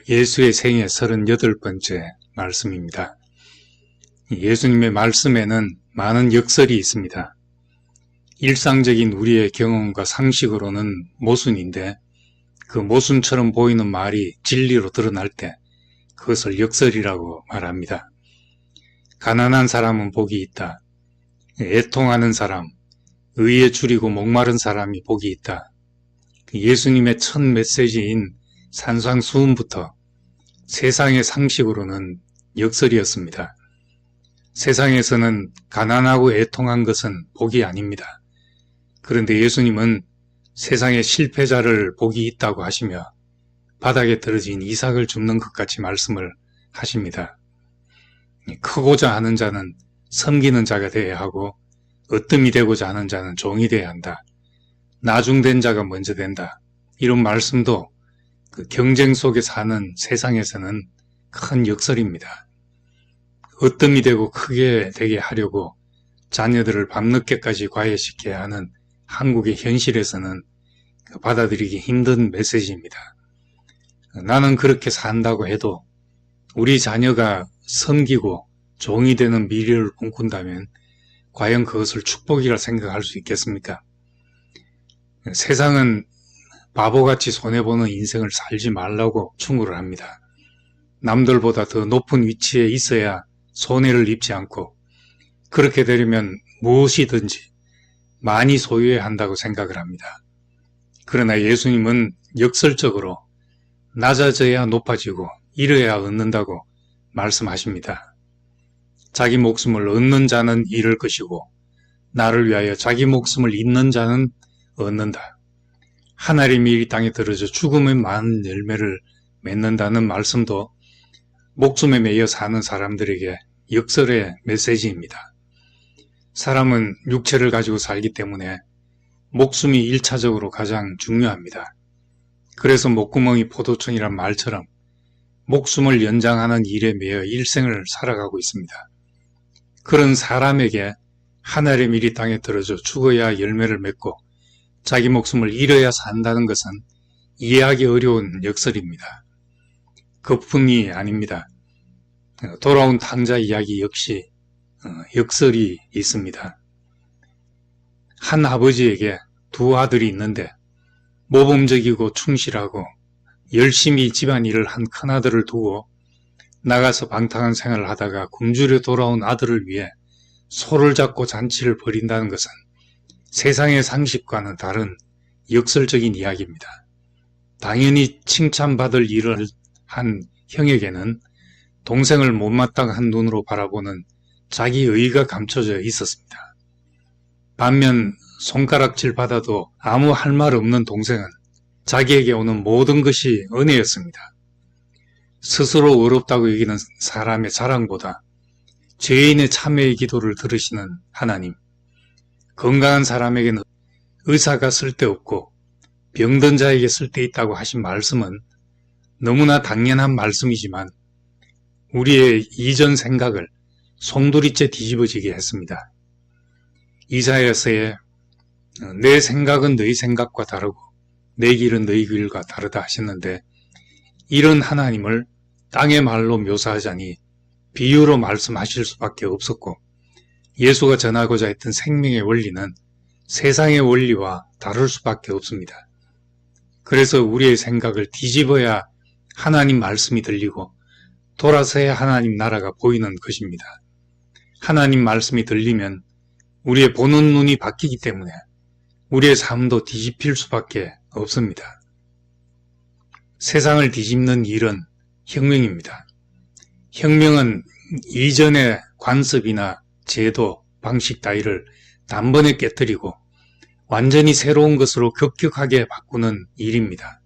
예수의 생애 38번째 말씀입니다. 예수님의 말씀에는 많은 역설이 있습니다. 일상적인 우리의 경험과 상식으로는 모순인데 그 모순처럼 보이는 말이 진리로 드러날 때 그것을 역설이라고 말합니다. 가난한 사람은 복이 있다. 애통하는 사람, 의에 줄이고 목마른 사람이 복이 있다. 예수님의 첫 메시지인 산상수훈부터 세상의 상식으로는 역설이었습니다. 세상에서는 가난하고 애통한 것은 복이 아닙니다. 그런데 예수님은 세상의 실패자를 복이 있다고 하시며 바닥에 떨어진 이삭을 줍는 것 같이 말씀을 하십니다. 크고자 하는 자는 섬기는 자가 되어야 하고 으뜸이 되고자 하는 자는 종이 되어야 한다. 나중된 자가 먼저 된다. 이런 말씀도 그 경쟁 속에 사는 세상에서는 큰 역설입니다. 으뜸이 되고 크게 되게 하려고 자녀들을 밤늦게까지 과외시켜야 하는 한국의 현실에서는 받아들이기 힘든 메시지입니다. 나는 그렇게 산다고 해도 우리 자녀가 섬기고 종이 되는 미래를 꿈꾼다면 과연 그것을 축복이라 생각할 수 있겠습니까? 세상은 바보같이 손해보는 인생을 살지 말라고 충고를 합니다. 남들보다 더 높은 위치에 있어야 손해를 입지 않고 그렇게 되려면 무엇이든지 많이 소유해야 한다고 생각을 합니다. 그러나 예수님은 역설적으로 낮아져야 높아지고 잃어야 얻는다고 말씀하십니다. 자기 목숨을 얻는 자는 잃을 것이고 나를 위하여 자기 목숨을 잃는 자는 얻는다. 하나님이 이 땅에 들어져 죽음의 많은 열매를 맺는다는 말씀도 목숨에 매여 사는 사람들에게 역설의 메시지입니다. 사람은 육체를 가지고 살기 때문에 목숨이 1차적으로 가장 중요합니다. 그래서 목구멍이 포도청이란 말처럼 목숨을 연장하는 일에 매여 일생을 살아가고 있습니다. 그런 사람에게 하나님의 이 땅에 들어져 죽어야 열매를 맺고 자기 목숨을 잃어야 산다는 것은 이해하기 어려운 역설입니다. 그뿐이 아닙니다. 돌아온 탕자 이야기 역시 역설이 있습니다. 한 아버지에게 두 아들이 있는데 모범적이고 충실하고 열심히 집안일을 한 큰아들을 두고 나가서 방탕한 생활을 하다가 굶주려 돌아온 아들을 위해 소를 잡고 잔치를 벌인다는 것은 세상의 상식과는 다른 역설적인 이야기입니다. 당연히 칭찬받을 일을 한 형에게는 동생을 못마땅한 눈으로 바라보는 자기 의의가 감춰져 있었습니다. 반면 손가락질 받아도 아무 할 말 없는 동생은 자기에게 오는 모든 것이 은혜였습니다. 스스로 어렵다고 여기는 사람의 자랑보다 죄인의 참회의 기도를 들으시는 하나님, 건강한 사람에게는 의사가 쓸데없고 병든 자에게 쓸데있다고 하신 말씀은 너무나 당연한 말씀이지만 우리의 이전 생각을 송두리째 뒤집어지게 했습니다. 이사야서에 내 생각은 너희 생각과 다르고 내 길은 너희 길과 다르다 하셨는데 이런 하나님을 땅의 말로 묘사하자니 비유로 말씀하실 수밖에 없었고 예수가 전하고자 했던 생명의 원리는 세상의 원리와 다를 수밖에 없습니다. 그래서 우리의 생각을 뒤집어야 하나님 말씀이 들리고 돌아서야 하나님 나라가 보이는 것입니다. 하나님 말씀이 들리면 우리의 보는 눈이 바뀌기 때문에 우리의 삶도 뒤집힐 수밖에 없습니다. 세상을 뒤집는 일은 혁명입니다. 혁명은 이전의 관습이나 제도, 방식 따위를 단번에 깨뜨리고 완전히 새로운 것으로 급격하게 바꾸는 일입니다.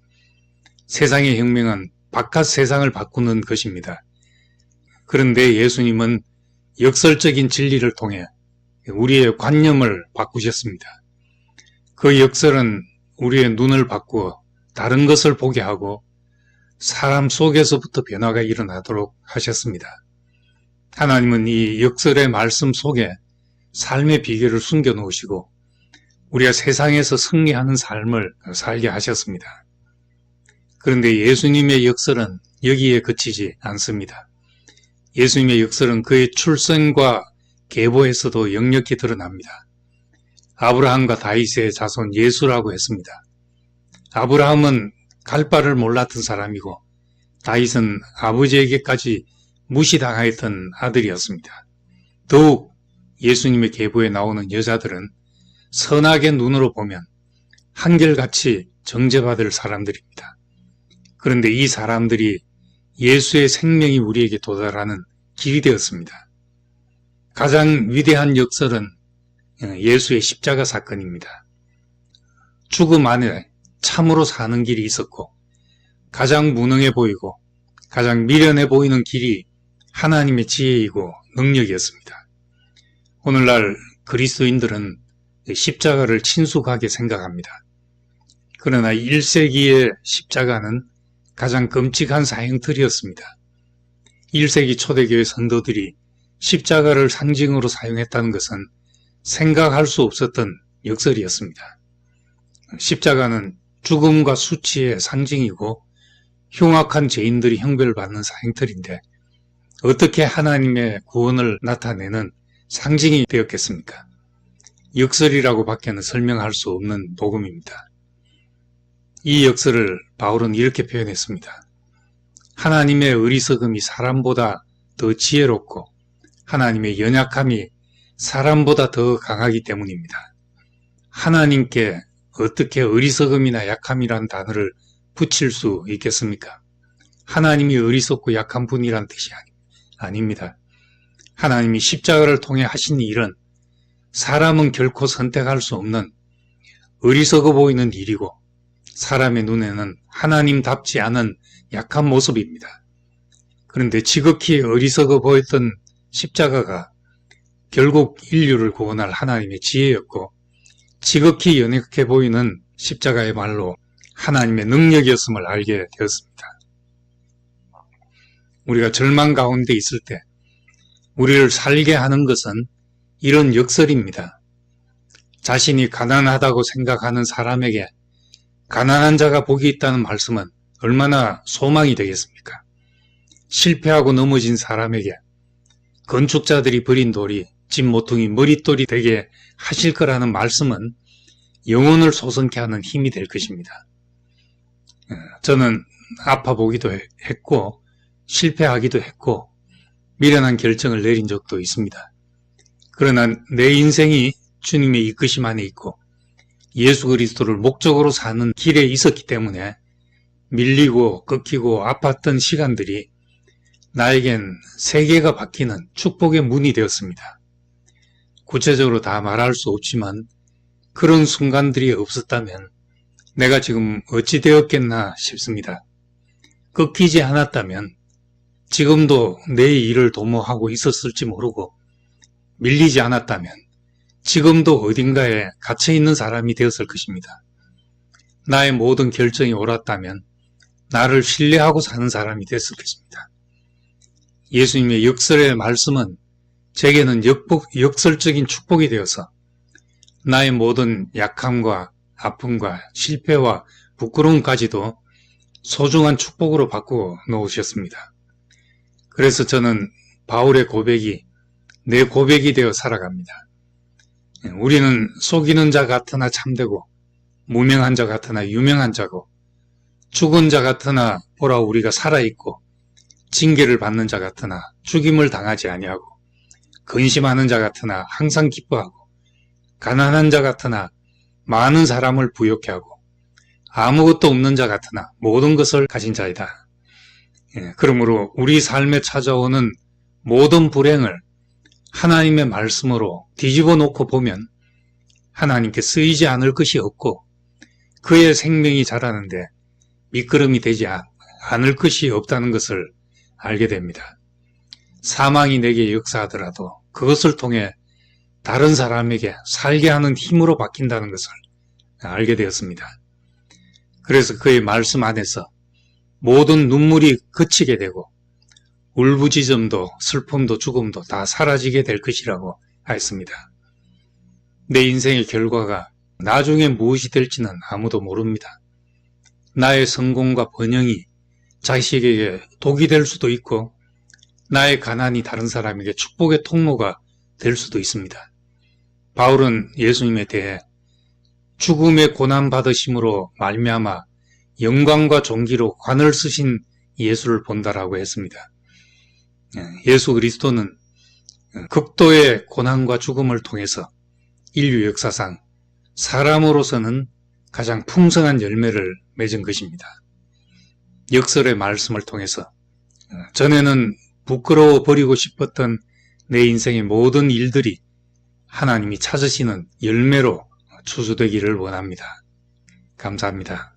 세상의 혁명은 바깥 세상을 바꾸는 것입니다. 그런데 예수님은 역설적인 진리를 통해 우리의 관념을 바꾸셨습니다. 그 역설은 우리의 눈을 바꾸어 다른 것을 보게 하고 사람 속에서부터 변화가 일어나도록 하셨습니다. 하나님은 이 역설의 말씀 속에 삶의 비결을 숨겨 놓으시고 우리가 세상에서 승리하는 삶을 살게 하셨습니다. 그런데 예수님의 역설은 여기에 그치지 않습니다. 예수님의 역설은 그의 출생과 계보에서도 역력히 드러납니다. 아브라함과 다윗의 자손 예수라고 했습니다. 아브라함은 갈 바를 몰랐던 사람이고 다윗은 아버지에게까지 무시당하였던 아들이었습니다. 더욱 예수님의 계보에 나오는 여자들은 선악의 눈으로 보면 한결같이 정죄받을 사람들입니다. 그런데 이 사람들이 예수의 생명이 우리에게 도달하는 길이 되었습니다. 가장 위대한 역설은 예수의 십자가 사건입니다. 죽음 안에 참으로 사는 길이 있었고 가장 무능해 보이고 가장 미련해 보이는 길이 하나님의 지혜이고 능력이었습니다. 오늘날 그리스도인들은 십자가를 친숙하게 생각합니다. 그러나 1세기의 십자가는 가장 끔찍한 사형틀이었습니다. 1세기 초대교회 성도들이 십자가를 상징으로 사용했다는 것은 생각할 수 없었던 역설이었습니다. 십자가는 죽음과 수치의 상징이고 흉악한 죄인들이 형벌받는 사형틀인데 어떻게 하나님의 구원을 나타내는 상징이 되었겠습니까? 역설이라고 밖에는 설명할 수 없는 복음입니다. 이 역설을 바울은 이렇게 표현했습니다. 하나님의 어리석음이 사람보다 더 지혜롭고 하나님의 연약함이 사람보다 더 강하기 때문입니다. 하나님께 어떻게 어리석음이나 약함이란 단어를 붙일 수 있겠습니까? 하나님이 어리석고 약한 분이란 뜻이 아닙니다. 하나님이 십자가를 통해 하신 일은 사람은 결코 선택할 수 없는 어리석어 보이는 일이고 사람의 눈에는 하나님답지 않은 약한 모습입니다. 그런데 지극히 어리석어 보였던 십자가가 결국 인류를 구원할 하나님의 지혜였고 지극히 연약해 보이는 십자가의 말로 하나님의 능력이었음을 알게 되었습니다. 우리가 절망 가운데 있을 때 우리를 살게 하는 것은 이런 역설입니다. 자신이 가난하다고 생각하는 사람에게 가난한 자가 복이 있다는 말씀은 얼마나 소망이 되겠습니까? 실패하고 넘어진 사람에게 건축자들이 버린 돌이 집 모퉁이 머릿돌이 되게 하실 거라는 말씀은 영혼을 솟원케 하는 힘이 될 것입니다. 저는 아파 보기도 했고 실패하기도 했고 미련한 결정을 내린 적도 있습니다. 그러나 내 인생이 주님의 이끄심 안에 있고 예수 그리스도를 목적으로 사는 길에 있었기 때문에 밀리고 꺾이고 아팠던 시간들이 나에겐 세계가 바뀌는 축복의 문이 되었습니다. 구체적으로 다 말할 수 없지만 그런 순간들이 없었다면 내가 지금 어찌 되었겠나 싶습니다. 꺾이지 않았다면 지금도 내 일을 도모하고 있었을지 모르고 밀리지 않았다면 지금도 어딘가에 갇혀있는 사람이 되었을 것입니다. 나의 모든 결정이 옳았다면 나를 신뢰하고 사는 사람이 됐을 것입니다. 예수님의 역설의 말씀은 제게는 역설적인 축복이 되어서 나의 모든 약함과 아픔과 실패와 부끄러움까지도 소중한 축복으로 바꾸어 놓으셨습니다. 그래서 저는 바울의 고백이 내 고백이 되어 살아갑니다. 우리는 속이는 자 같으나 참되고 무명한 자 같으나 유명한 자고 죽은 자 같으나 보라 우리가 살아있고 징계를 받는 자 같으나 죽임을 당하지 아니하고 근심하는 자 같으나 항상 기뻐하고 가난한 자 같으나 많은 사람을 부욕해 하고 아무것도 없는 자 같으나 모든 것을 가진 자이다. 그러므로 우리 삶에 찾아오는 모든 불행을 하나님의 말씀으로 뒤집어 놓고 보면 하나님께 쓰이지 않을 것이 없고 그의 생명이 자라는데 미끄럼이 되지 않을 것이 없다는 것을 알게 됩니다. 사망이 내게 역사하더라도 그것을 통해 다른 사람에게 살게 하는 힘으로 바뀐다는 것을 알게 되었습니다. 그래서 그의 말씀 안에서 모든 눈물이 그치게 되고 울부짖음도 슬픔도 죽음도 다 사라지게 될 것이라고 하였습니다. 내 인생의 결과가 나중에 무엇이 될지는 아무도 모릅니다. 나의 성공과 번영이 자식에게 독이 될 수도 있고 나의 가난이 다른 사람에게 축복의 통로가 될 수도 있습니다. 바울은 예수님에 대해 죽음의 고난 받으심으로 말미암아 영광과 존귀로 관을 쓰신 예수를 본다라고 했습니다. 예수 그리스도는 극도의 고난과 죽음을 통해서 인류 역사상 사람으로서는 가장 풍성한 열매를 맺은 것입니다. 역설의 말씀을 통해서 전에는 부끄러워 버리고 싶었던 내 인생의 모든 일들이 하나님이 찾으시는 열매로 추수되기를 원합니다. 감사합니다.